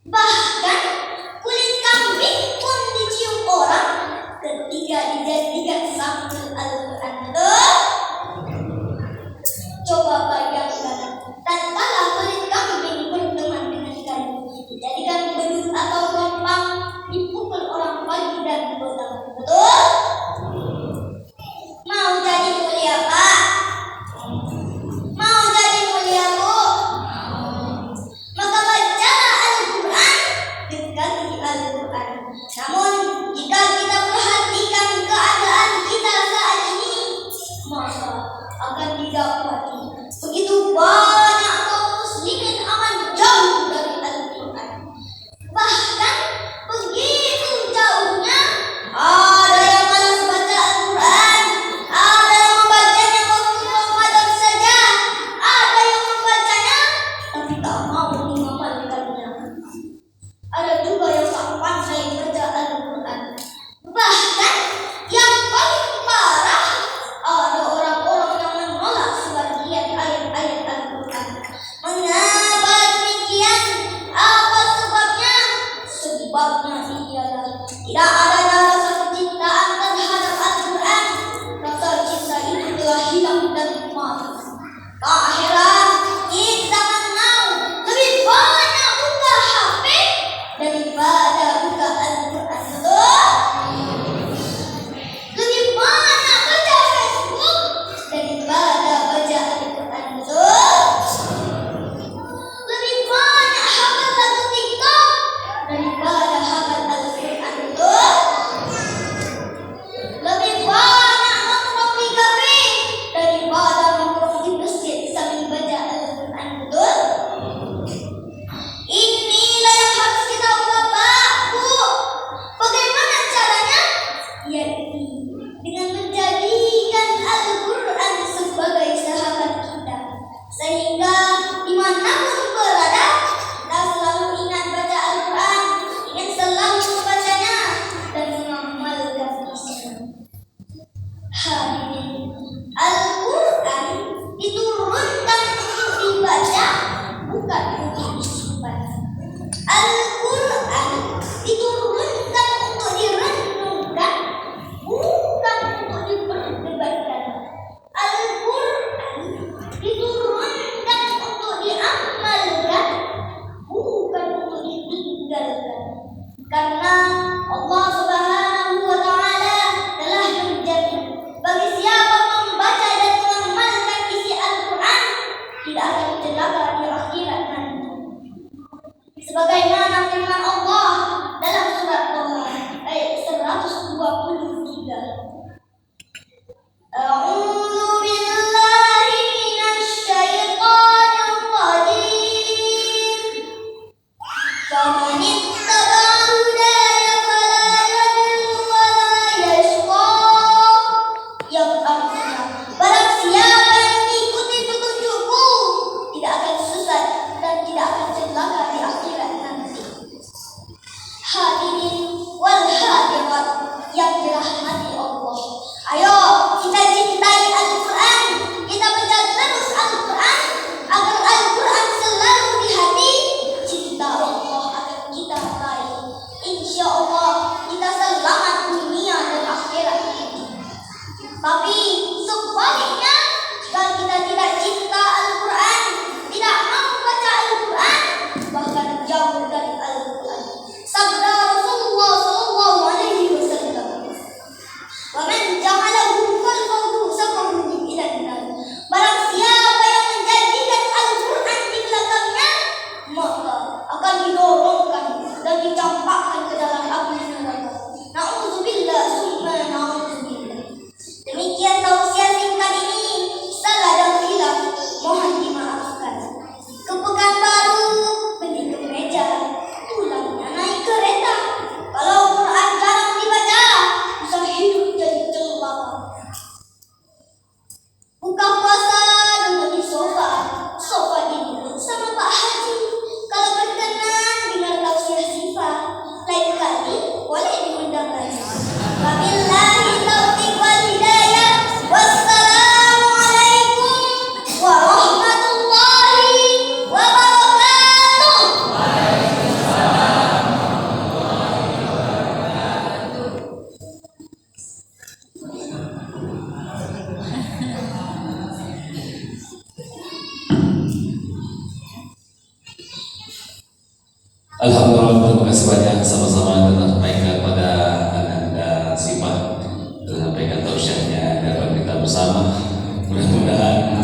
Bahkan kulit kambing pun dicium orang ketika dijadikan sampul Al-Quran. Coba bayangkan, tatkala kulit kambing berteman dengan kayu, dijadikan beduk atau rompang, dipukul orang pagi dan petang. Betul? Mau jadi mulia, Pak? Mau jadi mulia, Bu? Maka bacalah Al-Quran, dekati Al-Quran. Namun jika kita perhatikan keadaan kita saat ini, maka akan didapati begitu banyak kaum muslimin akan jauh dari Al-Quran. Bahkan begitu jauhnya, ada yang malas baca Al-Quran, ada yang membacanya waktu Ramadan saja, ada yang membacanya tapi tak mau mengamalkannya. Ada juga yang tak pandai baca Al-Quran. Bahkan yang paling parah, ada orang-orang yang menolak sebagian ayat-ayat Al-Quran. Mengapa demikian? Apa sebabnya? Sebabnya ialah tidak adanya rasa kecintaan terhadap Al-Quran. Rasa cinta itu telah hilang dan mati. Tak heran kita mengenal lebih banyak buka HP daripada buka Al-Quran. Betul? Lebih banyak baca Facebook daripada baca Al-Quran. Betul? Lebih banyak hafal lagu TikTok daripada hafal Al-Quran. Betul? Lebih banyak nongkrong di kafe daripada nongkrong di masjid sambil baca Al-Quran. Betul? Inilah yang harus kita ubah, Pak, Bu. Bagaimana caranya? Yaitu dengan menjadikan Al-Quran sebagai sahabat kita, sehingga dimanapun berada kita selalu ingat baca Al-Quran, ingat selalu membacanya dan mengamalkan isinya. Hadirin, Al-Quran diturunkan untuk dibaca, bukan untuk disimpan. Al-Quran diturunkan untuk direnungkan, bukan untuk diperdebatkan. Al-Quran diturunkan untuk diamalkan, bukan untuk ditinggalkan. Karena Allah Subhanahu wa Ta'ala telah berjanji, bagi siapa membaca dan mengamalkan isi Al-Quran, tidak akan celaka di akhirat nanti. Sebagaimana firman Allah dalam surat Taha ayat 123. A'udzu billahi minasy syaithanir rajim. Faman ittaba'a hudaya fala yadhillu wa la yashqa. Yang artinya, barang siapa yang mengikuti petunjukku tidak akan sesat dan tidak akan celaka di akhirat nanti. Hadirin wal hadirat yang dirahmati Allah, ayo kita cintai Al-Quran, kita baca terus Al-Quran agar Al-Quran selalu di hati. Cinta Allah akan kita raih. Insya Allah kita selamat dunia dan akhirat ini. Tapi sebaliknya, jika kita tidak cinta Al-Quran, tidak mau baca Al-Quran, bahkan jauh dari Al-Quran, sabda Rasulullah sallallahu alaihi wasallam, "Wa man ja'alahu qalbuhu saqahu ila an-nar." Barang siapa yang menjadikan Al-Quran di belakangnya, maka akan didorongkan dan dicampakkan ke dalam api neraka. Na'udzubillah summa na'udzubillah. Demikian tausiah singkat ini, salah dan hilaf mohon dimaafkan. Ke Pekanbaru beli kemeja, tulangnya naik kereta. Kalau Quran jarang dibaca, bisa hidup jadi celaka. Buka puasa duduk di sofa, sofa duduk sama Pak Haji. Kalau berkenan dengar tausiah Syifa, lain kali boleh diundang lagi. Wabillahi Alhamdulillah, terima kasih banyak. Sama-sama kita sampaikan pada Ananda Sifat, kita sampaikan tausiahnya dapat kita bersama. Mudah-mudahan